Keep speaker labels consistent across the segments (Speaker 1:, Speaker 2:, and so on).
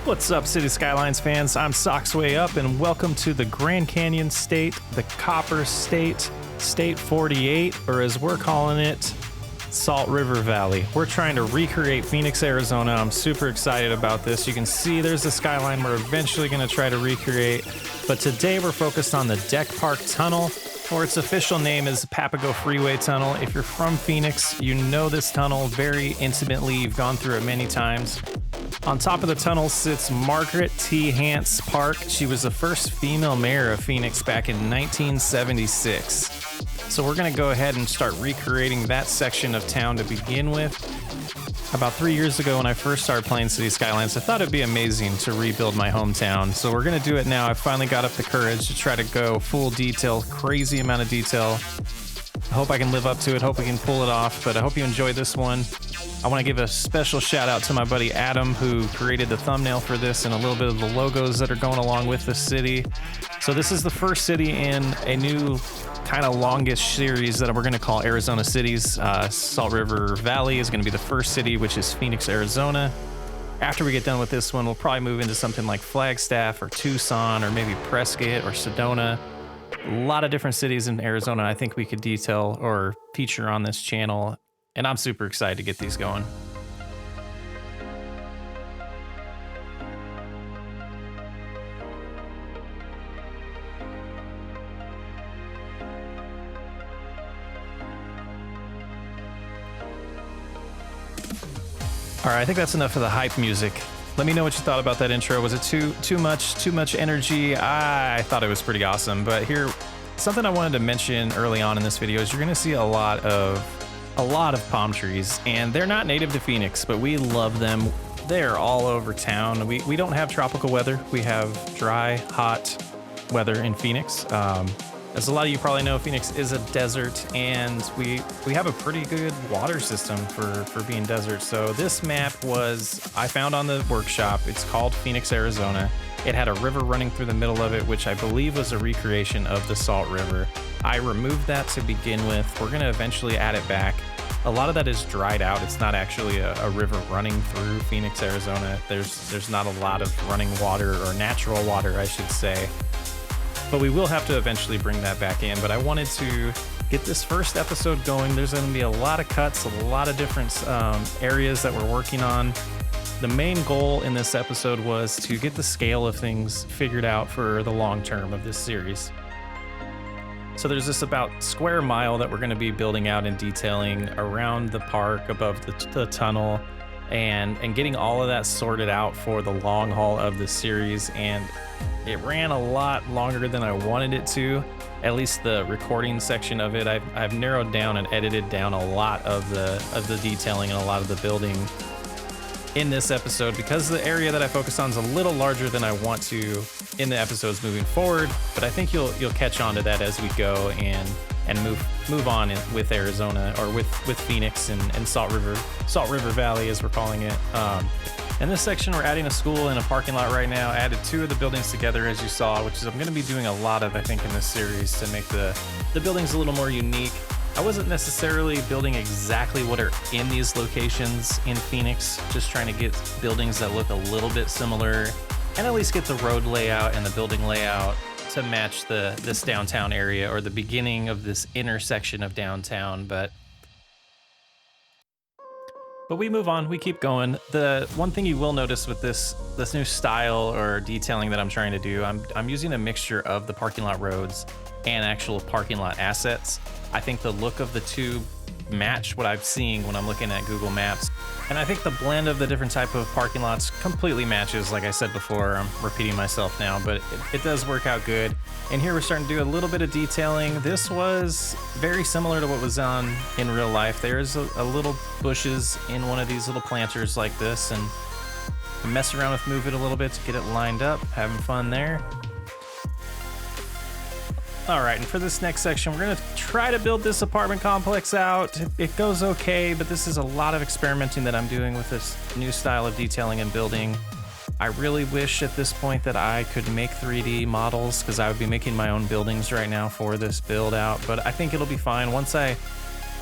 Speaker 1: What's up, City Skylines fans? I'm Socksway Up, and welcome to the Grand Canyon State, the Copper State, State 48, or as we're calling it, Salt River Valley. We're trying to recreate Phoenix, Arizona. I'm super excited about this. You can see there's the skyline we're eventually going to try to recreate, but today we're focused on the Deck Park Tunnel, or its official name is Papago Freeway Tunnel. If you're from Phoenix, you know this tunnel very intimately. You've gone through it many times. On top of the tunnel sits Margaret T. Hance Park. She was the first female mayor of Phoenix back in 1976. So we're gonna go ahead and start recreating that section of town to begin with. About 3 years ago when I first started playing City Skylines, I thought it'd be amazing to rebuild my hometown. So we're gonna do it now. I finally got up the courage to try to go full detail, crazy amount of detail. I hope I can live up to it, hope we can pull it off, but I hope you enjoyed this one. I want to give a special shout out to my buddy Adam, who created the thumbnail for this and a little bit of the logos that are going along with the city. So this is the first city in a new kind of longish series that we're going to call Arizona Cities. Salt River Valley is going to be the first city, which is Phoenix, Arizona. After we get done with this one, we'll probably move into something like Flagstaff or Tucson or maybe Prescott or Sedona. A lot of different cities in Arizona I think we could detail or feature on this channel, and I'm super excited to get these going. All right, I think that's enough of the hype music. Let me know what you thought about that intro. Was it too much energy? I thought it was pretty awesome. But here, something I wanted to mention early on in this video is you're gonna see a lot of palm trees, and they're not native to Phoenix, but we love them. They're all over town. We don't have tropical weather. We have dry, hot weather in Phoenix. As a lot of you probably know, Phoenix is a desert, and we have a pretty good water system for being desert. So this map I found on the workshop. It's called Phoenix, Arizona. It had a river running through the middle of it, which I believe was a recreation of the Salt River. I removed that to begin with. We're gonna eventually add it back. A lot of that is dried out. It's not actually a river running through Phoenix, Arizona. There's not a lot of running water, or natural water, I should say. But we will have to eventually bring that back in. But I wanted to get this first episode going. There's going to be a lot of cuts, a lot of different areas that we're working on. The main goal in this episode was to get the scale of things figured out for the long term of this series. So there's this about square mile that we're going to be building out and detailing around the park, above the tunnel, and getting all of that sorted out for the long haul of the series. And it ran a lot longer than I wanted it to. At least the recording section of it, I've narrowed down and edited down a lot of the detailing and a lot of the building in this episode, because the area that I focus on is a little larger than I want to in the episodes moving forward. But I think you'll catch on to that as we go and move on with Arizona, or with Phoenix and Salt River Valley, as we're calling it. In this section, we're adding a school in a parking lot right now. Added two of the buildings together, as you saw, which is I'm going to be doing a lot of, I think, in this series to make the buildings a little more unique. I wasn't necessarily building exactly what are in these locations in Phoenix, just trying to get buildings that look a little bit similar, and at least get the road layout and the building layout to match this downtown area, or the beginning of this intersection of downtown. But we move on, we keep going. The one thing you will notice with this new style or detailing that I'm trying to do, I'm using a mixture of the parking lot roads and actual parking lot assets. I think the look of the two match what I'm seeing when I'm looking at Google Maps. And I think the blend of the different type of parking lots completely matches. Like I said before, I'm repeating myself now, but it does work out good. And here we're starting to do a little bit of detailing. This was very similar to what was on in real life. There's a little bushes in one of these little planters like this, and mess around with move it a little bit to get it lined up, having fun there. All right, and for this next section, we're gonna try to build this apartment complex out. It goes okay, but this is a lot of experimenting that I'm doing with this new style of detailing and building. I really wish at this point that I could make 3D models, because I would be making my own buildings right now for this build out, but I think it'll be fine. Once I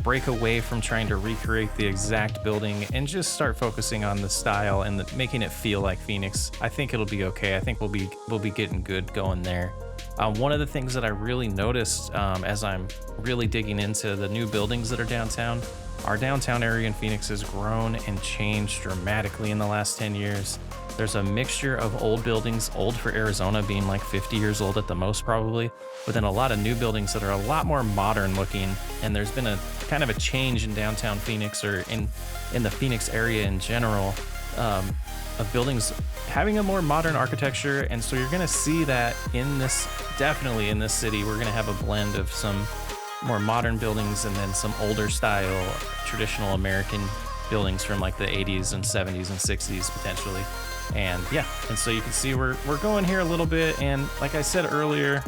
Speaker 1: break away from trying to recreate the exact building and just start focusing on the style and making it feel like Phoenix, I think it'll be okay. I think we'll be getting good going there. One of the things that I really noticed as I'm really digging into the new buildings that are downtown, our downtown area in Phoenix has grown and changed dramatically in the last 10 years. There's a mixture of old buildings, old for Arizona being like 50 years old at the most probably, but then a lot of new buildings that are a lot more modern looking. And there's been a kind of a change in downtown Phoenix, or in the Phoenix area in general, of buildings having a more modern architecture. And so you're gonna see that definitely in this city, we're gonna have a blend of some more modern buildings and then some older style traditional American buildings from like the 80s and 70s and 60s potentially. And yeah, and so you can see we're going here a little bit, and like I said earlier,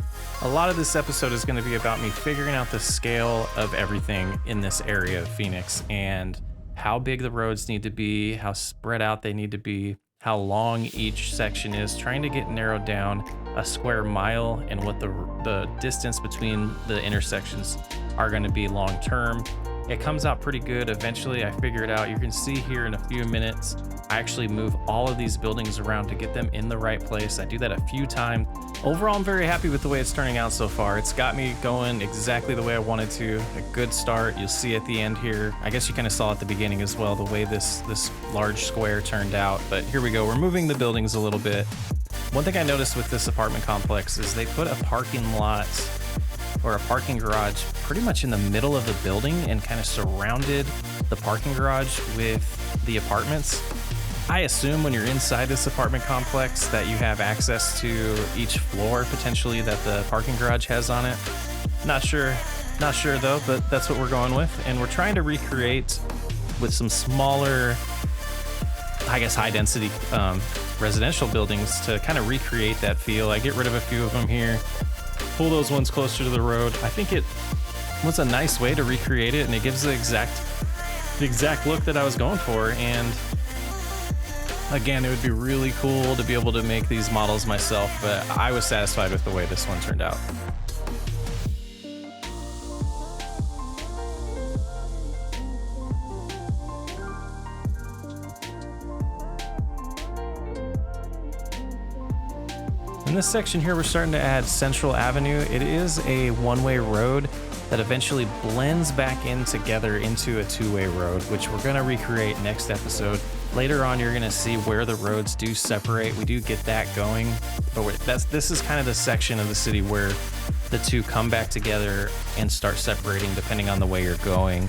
Speaker 1: a lot of this episode is going to be about me figuring out the scale of everything in this area of Phoenix and how big the roads need to be, how spread out they need to be, how long each section is, trying to get narrowed down a square mile and what the distance between the intersections are going to be long term. It comes out pretty good. Eventually I figure it out. You can see here in a few minutes, I actually move all of these buildings around to get them in the right place. I do that a few times. Overall, I'm very happy with the way it's turning out so far. It's got me going exactly the way I wanted to. A good start. You'll see at the end here. I guess you kind of saw at the beginning as well, the way this large square turned out. But here we go. We're moving the buildings a little bit. One thing I noticed with this apartment complex is they put a parking lot or a parking garage pretty much in the middle of the building and kind of surrounded the parking garage with the apartments. I assume when you're inside this apartment complex that you have access to each floor potentially that the parking garage has on it. Not sure though, but that's what we're going with. And we're trying to recreate with some smaller, I guess, high density residential buildings to kind of recreate that feel. I get rid of a few of them here, pull those ones closer to the road. I think it was a nice way to recreate it, and it gives the exact look that I was going for. And again, it would be really cool to be able to make these models myself, but I was satisfied with the way this one turned out. In this section here, we're starting to add Central Avenue. It is a one-way road that eventually blends back in together into a two-way road, which we're gonna recreate next episode. Later on, you're gonna see where the roads do separate. We do get that going, but this is kind of the section of the city where the two come back together and start separating depending on the way you're going.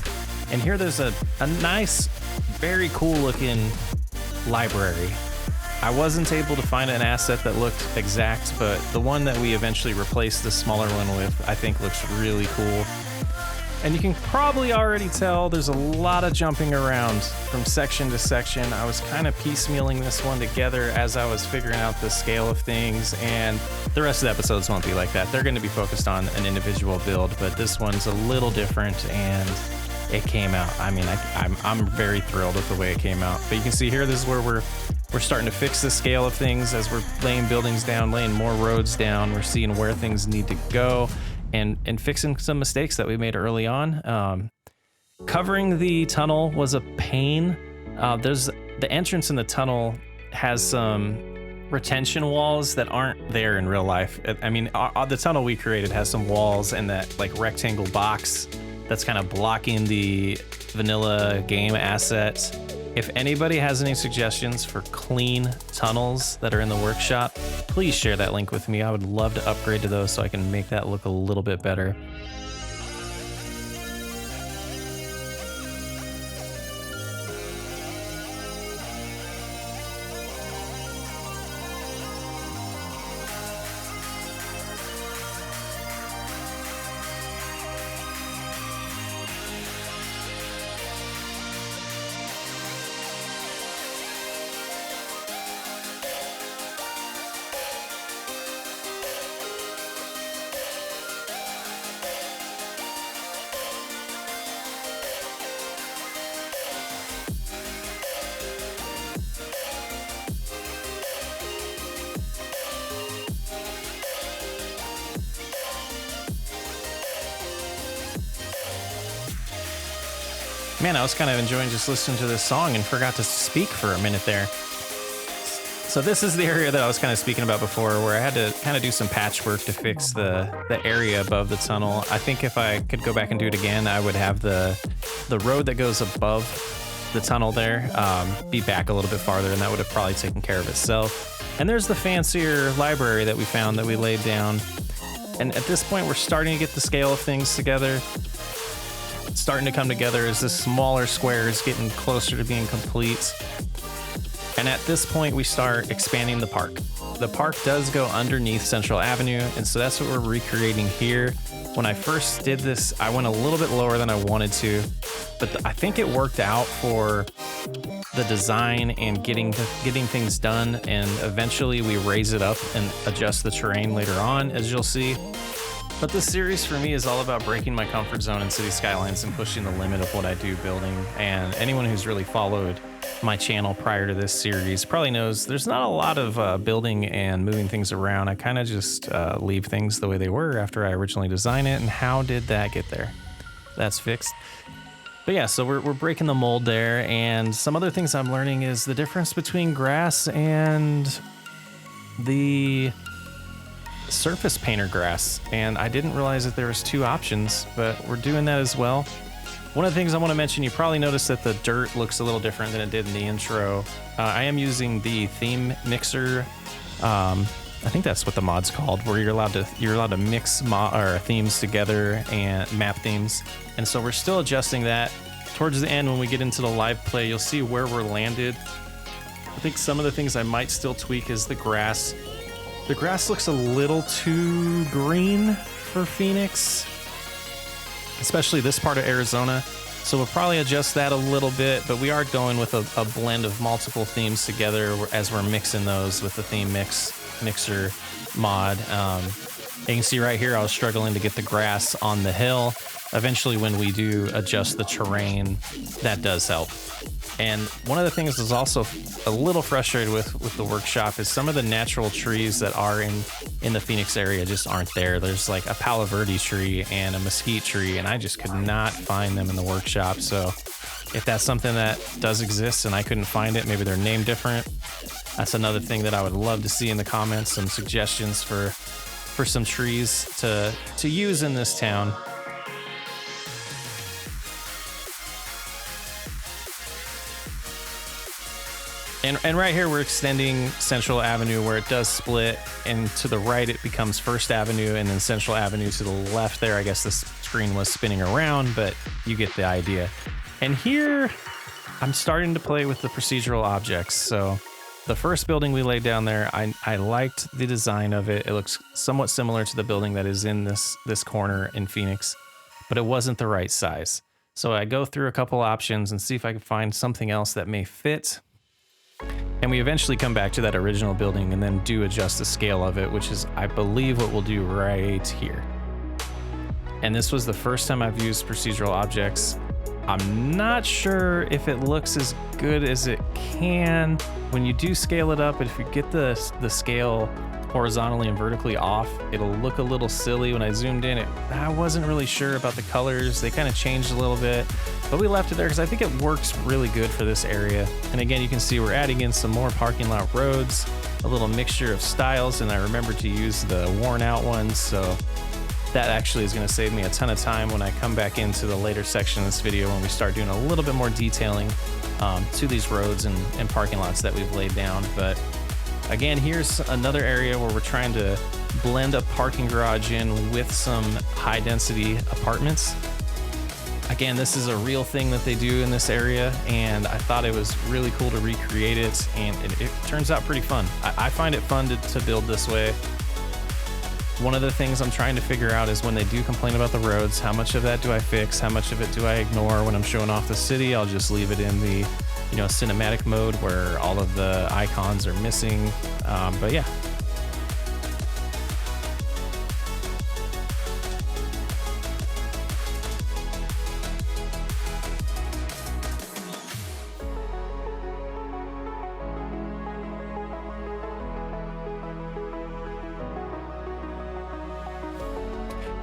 Speaker 1: And here there's a nice, very cool looking library. I wasn't able to find an asset that looked exact, but the one that we eventually replaced the smaller one with, I think looks really cool. And you can probably already tell there's a lot of jumping around from section to section. I was kind of piecemealing this one together as I was figuring out the scale of things, and the rest of the episodes won't be like that. They're going to be focused on an individual build, but this one's a little different, and it came out. I mean, I'm very thrilled with the way it came out. But you can see here, this is where we're starting to fix the scale of things as we're laying buildings down, laying more roads down. We're seeing where things need to go and fixing some mistakes that we made early on. Covering the tunnel was a pain. The entrance in the tunnel has some retention walls that aren't there in real life. I mean, the tunnel we created has some walls and that like rectangle box that's kind of blocking the vanilla game asset. If anybody has any suggestions for clean tunnels that are in the workshop, please share that link with me. I would love to upgrade to those so I can make that look a little bit better. Man, I was kind of enjoying just listening to this song and forgot to speak for a minute there. So this is the area that I was kind of speaking about before, where I had to kind of do some patchwork to fix the area above the tunnel. I think if I could go back and do it again, I would have the road that goes above the tunnel there be back a little bit farther, and that would have probably taken care of itself. And there's the fancier library that we found that we laid down. And at this point, we're starting to get the scale of things together. It's starting to come together as this smaller square is getting closer to being complete. And at this point, we start expanding the park. The park does go underneath Central Avenue, and so that's what we're recreating here. When I first did this, I went a little bit lower than I wanted to, but I think it worked out for the design and getting things done, and eventually we raise it up and adjust the terrain later on, as you'll see. But this series for me is all about breaking my comfort zone in City Skylines and pushing the limit of what I do building. And anyone who's really followed my channel prior to this series probably knows there's not a lot of building and moving things around. I kind of just leave things the way they were after I originally designed it. And how did that get there? That's fixed. But yeah, so we're breaking the mold there. And some other things I'm learning is the difference between grass and the surface painter grass. And I didn't realize that there was two options, but we're doing that as well. One of the things I want to mention, you probably noticed that the dirt looks a little different than it did in the intro. I am using the theme mixer. I think that's what the mod's called, where you're allowed to mix themes together and map themes. And so we're still adjusting that. Towards the end, when we get into the live play, you'll see where we're landed. I think some of the things I might still tweak is the grass. The grass looks a little too green for Phoenix, especially this part of Arizona. So we'll probably adjust that a little bit, but we are going with a blend of multiple themes together as we're mixing those with the theme mixer mod. You can see right here, I was struggling to get the grass on the hill. Eventually, when we do adjust the terrain, that does help. And one of the things I was also a little frustrated with the workshop is some of the natural trees that are in the Phoenix area just aren't there. There's like a Palo Verde tree and a mesquite tree, and I just could not find them in the workshop. So if that's something that does exist and I couldn't find it, maybe they're named different. That's another thing that I would love to see in the comments, some suggestions for some trees to use in this town. And right here, we're extending Central Avenue where it does split, and to the right, it becomes First Avenue, and then Central Avenue to the left there. I guess the screen was spinning around, but you get the idea. And here, I'm starting to play with the procedural objects. So the first building we laid down there, I liked the design of it. It looks somewhat similar to the building that is in this corner in Phoenix, but it wasn't the right size. So I go through a couple options and see if I can find something else that may fit. And we eventually come back to that original building and then do adjust the scale of it, which is, I believe, what we'll do right here. And this was the first time I've used procedural objects. I'm not sure if it looks as good as it can. When you do scale it up, if you get the scale horizontally and vertically off, it'll look a little silly. When I zoomed in, I wasn't really sure about the colors. They kind of changed a little bit, but we left it there because I think it works really good for this area. And again, you can see we're adding in some more parking lot roads, a little mixture of styles, and I remembered to use the worn out ones, so that actually is going to save me a ton of time when I come back into the later section of this video when we start doing a little bit more detailing to these roads and parking lots that we've laid down. But again, here's another area where we're trying to blend a parking garage in with some high density apartments. Again, this is a real thing that they do in this area, and I thought it was really cool to recreate it, and it turns out pretty fun. I find it fun to build this way. One of the things I'm trying to figure out is when they do complain about the roads, how much of that do I fix? How much of it do I ignore? When I'm showing off the city, I'll just leave it in the cinematic mode where all of the icons are missing. But yeah.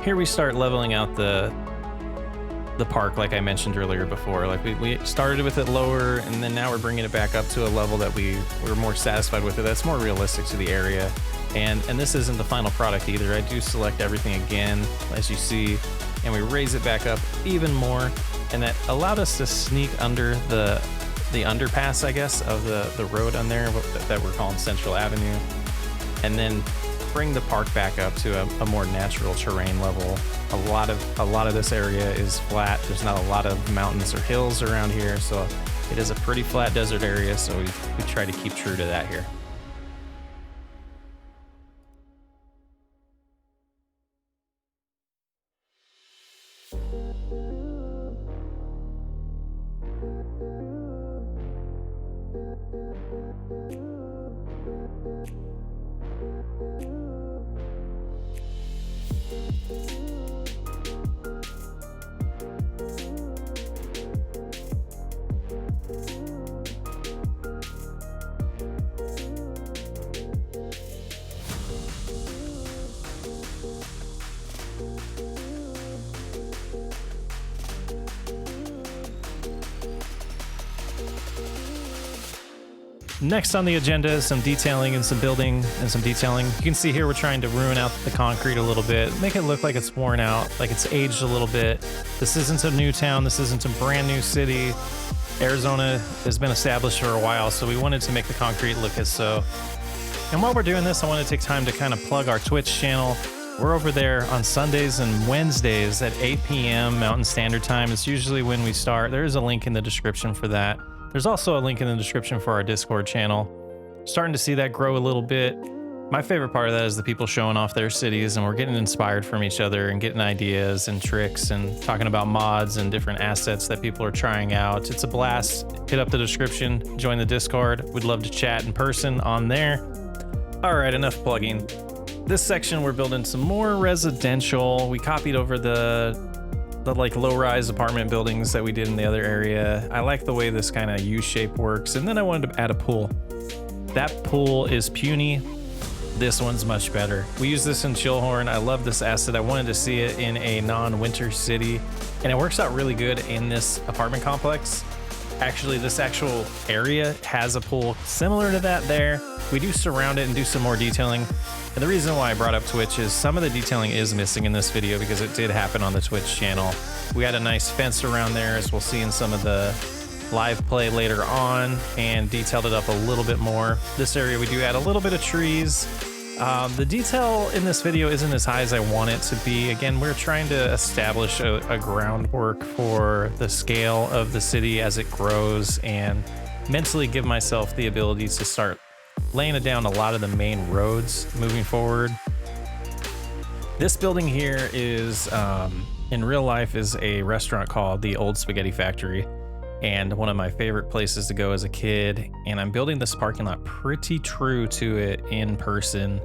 Speaker 1: Here we start leveling out the the park, like I mentioned earlier before. Like we started with it lower, and then now we're bringing it back up to a level that we're more satisfied with it. That's more realistic to the area. And this isn't the final product either. I do select everything again, as you see, and we raise it back up even more. And that allowed us to sneak under the underpass, I guess, of the road on there that we're calling Central Avenue. And then bring the park back up to a more natural terrain level. A lot of this area is flat. There's not a lot of mountains or hills around here, so it is a pretty flat desert area, so we try to keep true to that here. Next on the agenda is some detailing and some building and some detailing. You can see here we're trying to ruin out the concrete a little bit, make it look like it's worn out, like it's aged a little bit. This isn't a new town, this isn't a brand new city. Arizona has been established for a while, so we wanted to make the concrete look as so. And while we're doing this, I want to take time to kind of plug our Twitch channel. We're over there on Sundays and Wednesdays at 8 p.m. Mountain Standard Time. It's usually when we start. There is a link in the description for that. There's also a link in the description for our Discord channel. Starting to see that grow a little bit. My favorite part of that is the people showing off their cities, and we're getting inspired from each other and getting ideas and tricks and talking about mods and different assets that people are trying out. It's a blast. Hit up the description, join the Discord. We'd love to chat in person on there. All right, enough plugging. This section, we're building some more residential. We copied over the like low-rise apartment buildings that we did in the other area. I like the way this kind of U-shape works. And then I wanted to add a pool. That pool is puny. This one's much better. We use this in Chillhorn. I love this asset. I wanted to see it in a non-winter city, and it works out really good in this apartment complex. Actually, this actual area has a pool similar to that there. We do surround it and do some more detailing. And the reason why I brought up Twitch is some of the detailing is missing in this video because it did happen on the Twitch channel. We had a nice fence around there, as we'll see in some of the live play later on, and detailed it up a little bit more. This area we do add a little bit of trees. The detail in this video isn't as high as I want it to be. Again, we're trying to establish a groundwork for the scale of the city as it grows, and mentally give myself the ability to start laying down a lot of the main roads moving forward. This building here is, in real life, is a restaurant called the Old Spaghetti Factory, and one of my favorite places to go as a kid. And I'm building this parking lot pretty true to it in person.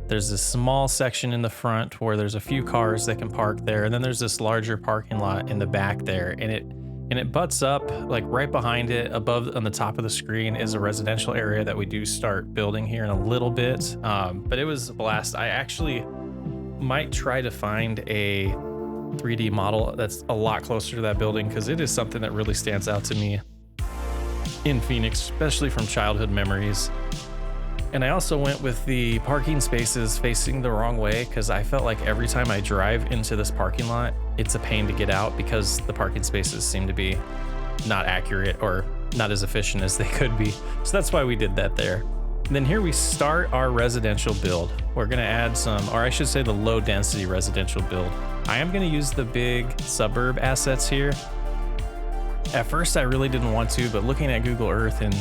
Speaker 1: There's this small section in the front where there's a few cars that can park there, and then there's this larger parking lot in the back there, and it butts up, like right behind it, above on the top of the screen is a residential area that we do start building here in a little bit. But it was a blast. I actually might try to find a 3D model that's a lot closer to that building, because it is something that really stands out to me in Phoenix, especially from childhood memories. And I also went with the parking spaces facing the wrong way, because I felt like every time I drive into this parking lot, it's a pain to get out because the parking spaces seem to be not accurate or not as efficient as they could be. So that's why we did that there. And then here we start our residential build. We're gonna add some, or I should say the low density residential build. I am gonna use the big suburb assets here. At first I really didn't want to, but looking at Google Earth and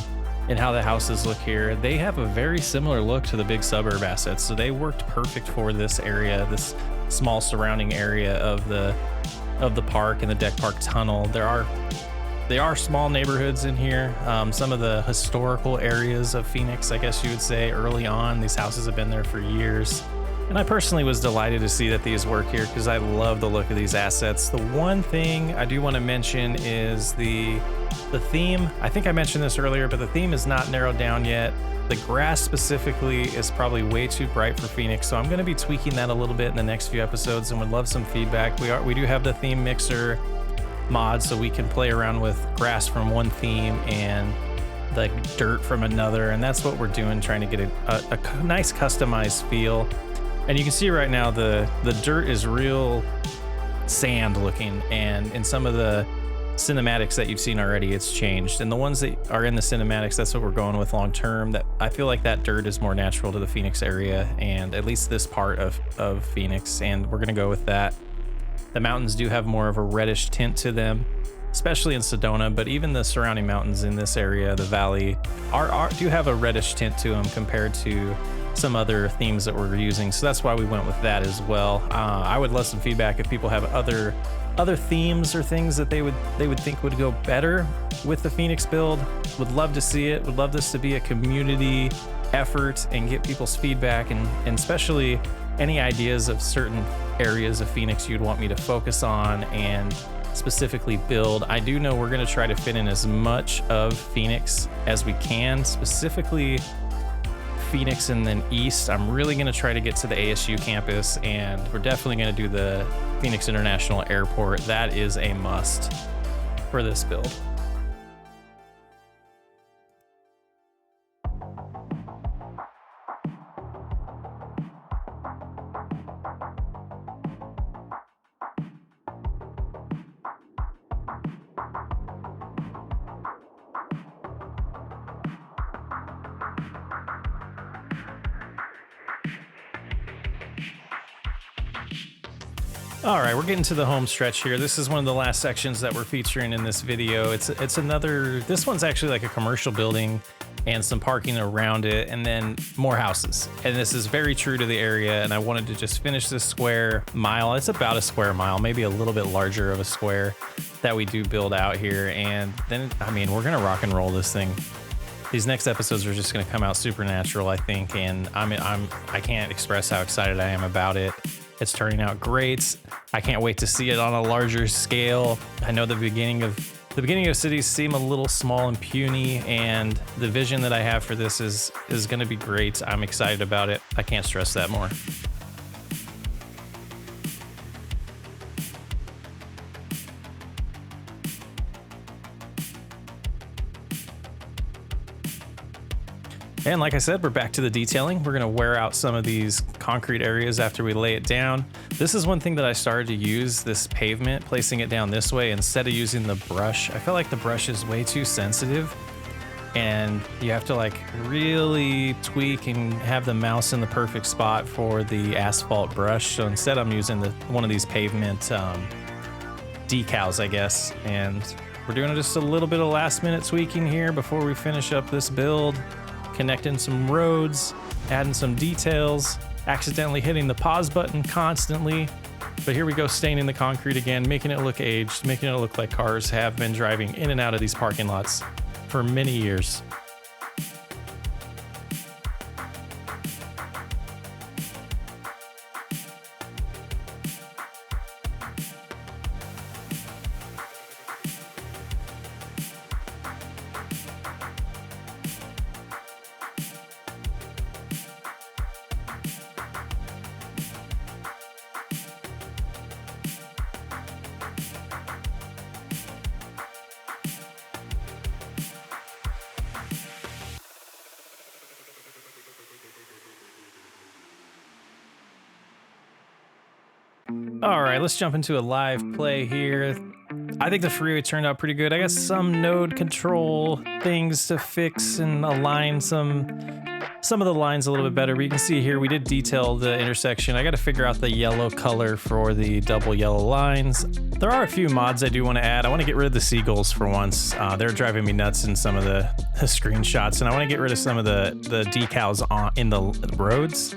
Speaker 1: how the houses look here, they have a very similar look to the big suburb assets. So they worked perfect for this area, this small surrounding area of the park and the Deck Park Tunnel. They are small neighborhoods in here. Some of the historical areas of Phoenix, I guess you would say, early on. These houses have been there for years. And I personally was delighted to see that these work here because I love the look of these assets. The one thing I do want to mention is the theme. I think I mentioned this earlier, but the theme is not narrowed down yet. The grass specifically is probably way too bright for Phoenix, so I'm going to be tweaking that a little bit in the next few episodes and would love some feedback. We do have the theme mixer mod so we can play around with grass from one theme and the dirt from another, and that's what we're doing, trying to get a nice customized feel. And you can see right now the dirt is real sand looking, and in some of the cinematics that you've seen already, it's changed. And the ones that are in the cinematics, that's what we're going with long term. That I feel like that dirt is more natural to the Phoenix area, and at least this part of Phoenix, and we're gonna go with that. The mountains do have more of a reddish tint to them, especially in Sedona, but even the surrounding mountains in this area, the valley, do have a reddish tint to them compared to some other themes that we're using. So that's why we went with that as well. I would love some feedback if people have other themes or things that they would think would go better with the Phoenix build. Would love to see it. Would love this to be a community effort and get people's feedback, and especially any ideas of certain areas of Phoenix you'd want me to focus on and specifically build. I do know we're going to try to fit in as much of Phoenix as we can, specifically Phoenix and then east. I'm really going to try to get to the ASU campus, and we're definitely going to do the Phoenix International Airport. That is a must for this build. All right, we're getting to the home stretch here. This is one of the last sections that we're featuring in this video. It's another, this one's actually like a commercial building and some parking around it, and then more houses. And this is very true to the area, and I wanted to just finish this square mile. It's about a square mile, maybe a little bit larger of a square that we do build out here. And then, I mean, we're gonna rock and roll this thing. These next episodes are just gonna come out supernatural, I think, and I can't express how excited I am about it. It's turning out great. I can't wait to see it on a larger scale. I know the beginning of cities seem a little small and puny, and the vision that I have for this is going to be great. I'm excited about it. I can't stress that more. And like I said, we're back to the detailing. We're gonna wear out some of these concrete areas after we lay it down. This is one thing that I started to use, this pavement, placing it down this way instead of using the brush. I feel like the brush is way too sensitive, and you have to like really tweak and have the mouse in the perfect spot for the asphalt brush. So instead I'm using one of these pavement decals, I guess. And we're doing just a little bit of last minute tweaking here before we finish up this build. Connecting some roads, adding some details, accidentally hitting the pause button constantly. But here we go, staining the concrete again, making it look aged, making it look like cars have been driving in and out of these parking lots for many years. All right, let's jump into a live play here. I think the freeway turned out pretty good. I got some node control things to fix and align some of the lines a little bit better. But you can see here, we did detail the intersection. I got to figure out the yellow color for the double yellow lines. There are a few mods I do want to add. I want to get rid of the seagulls for once. They're driving me nuts in some of the screenshots, and I want to get rid of some of the decals in the roads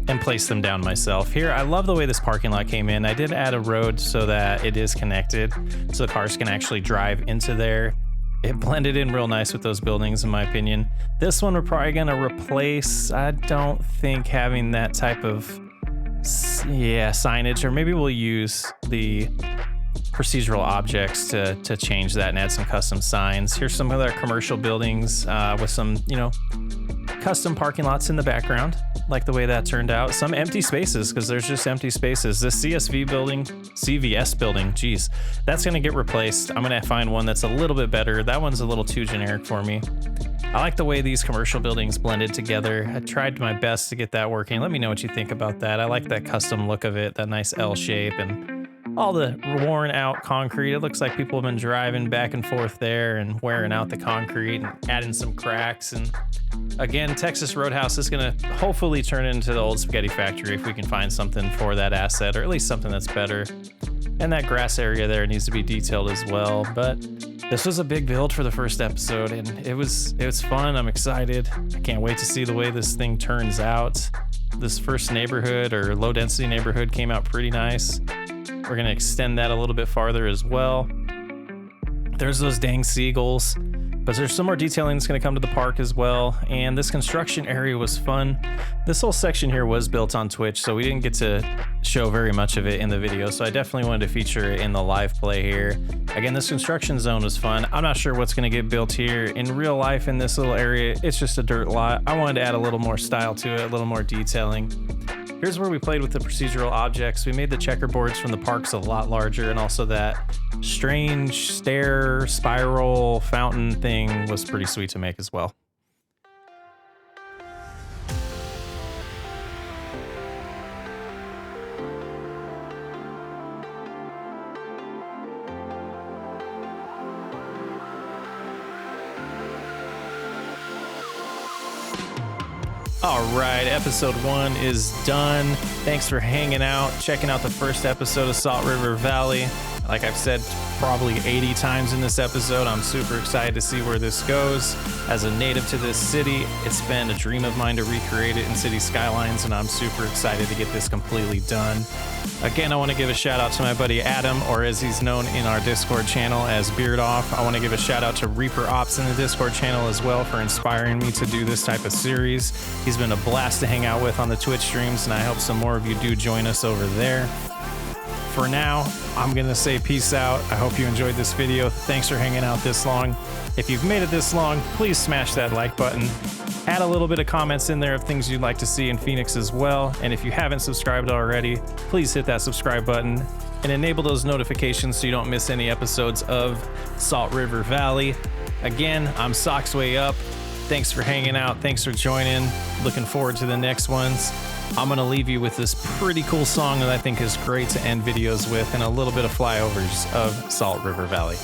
Speaker 1: and place them down myself. Here, I love the way this parking lot came in. I did add a road so that it is connected, so the cars can actually drive into there. It blended in real nice with those buildings, in my opinion. This one we're probably gonna replace. I don't think having that type of signage, or maybe we'll use the procedural objects to change that and add some custom signs. Here's some other commercial buildings with some, custom parking lots in the background. Like the way that turned out. Some empty spaces, because there's just empty spaces. This CVS building, geez, that's gonna get replaced. I'm gonna find one that's a little bit better. That one's a little too generic for me. I like the way these commercial buildings blended together. I tried my best to get that working. Let me know what you think about that. I like that custom look of it, that nice L shape, and all the worn out concrete. It looks like people have been driving back and forth there and wearing out the concrete and adding some cracks. And again, Texas Roadhouse is gonna hopefully turn into the old spaghetti factory if we can find something for that asset, or at least something that's better. And that grass area there needs to be detailed as well. But this was a big build for the first episode, and it was fun. I'm excited. I can't wait to see the way this thing turns out. This first neighborhood, or low density neighborhood, came out pretty nice. We're gonna extend that a little bit farther as well. There's those dang seagulls, but there's some more detailing that's gonna come to the park as well. And this construction area was fun. This whole section here was built on Twitch, so we didn't get to show very much of it in the video. So I definitely wanted to feature it in the live play here. Again, this construction zone was fun. I'm not sure what's gonna get built here. In real life, in this little area, it's just a dirt lot. I wanted to add a little more style to it, a little more detailing. Here's where we played with the procedural objects. We made the checkerboards from the parks a lot larger, and also that strange stair spiral fountain thing was pretty sweet to make as well. All right, episode 1 is done. Thanks for hanging out, checking out the first episode of Salt River Valley. Like I've said probably 80 times in this episode, I'm super excited to see where this goes. As a native to this city, it's been a dream of mine to recreate it in City Skylines, and I'm super excited to get this completely done. Again, I want to give a shout out to my buddy Adam, or as he's known in our Discord channel as Beard Off. I want to give a shout out to Reaper Ops in the Discord channel as well for inspiring me to do this type of series. He's been a blast to hang out with on the Twitch streams, and I hope some more of you do join us over there. For now, I'm gonna say peace out. I hope you enjoyed this video. Thanks for hanging out this long. If you've made it this long, please smash that like button. Add a little bit of comments in there of things you'd like to see in Phoenix as well. And if you haven't subscribed already, please hit that subscribe button and enable those notifications so you don't miss any episodes of Salt River Valley. Again, I'm Socksway Up. Thanks for hanging out. Thanks for joining. Looking forward to the next ones. I'm gonna leave you with this pretty cool song that I think is great to end videos with, and a little bit of flyovers of Salt River Valley.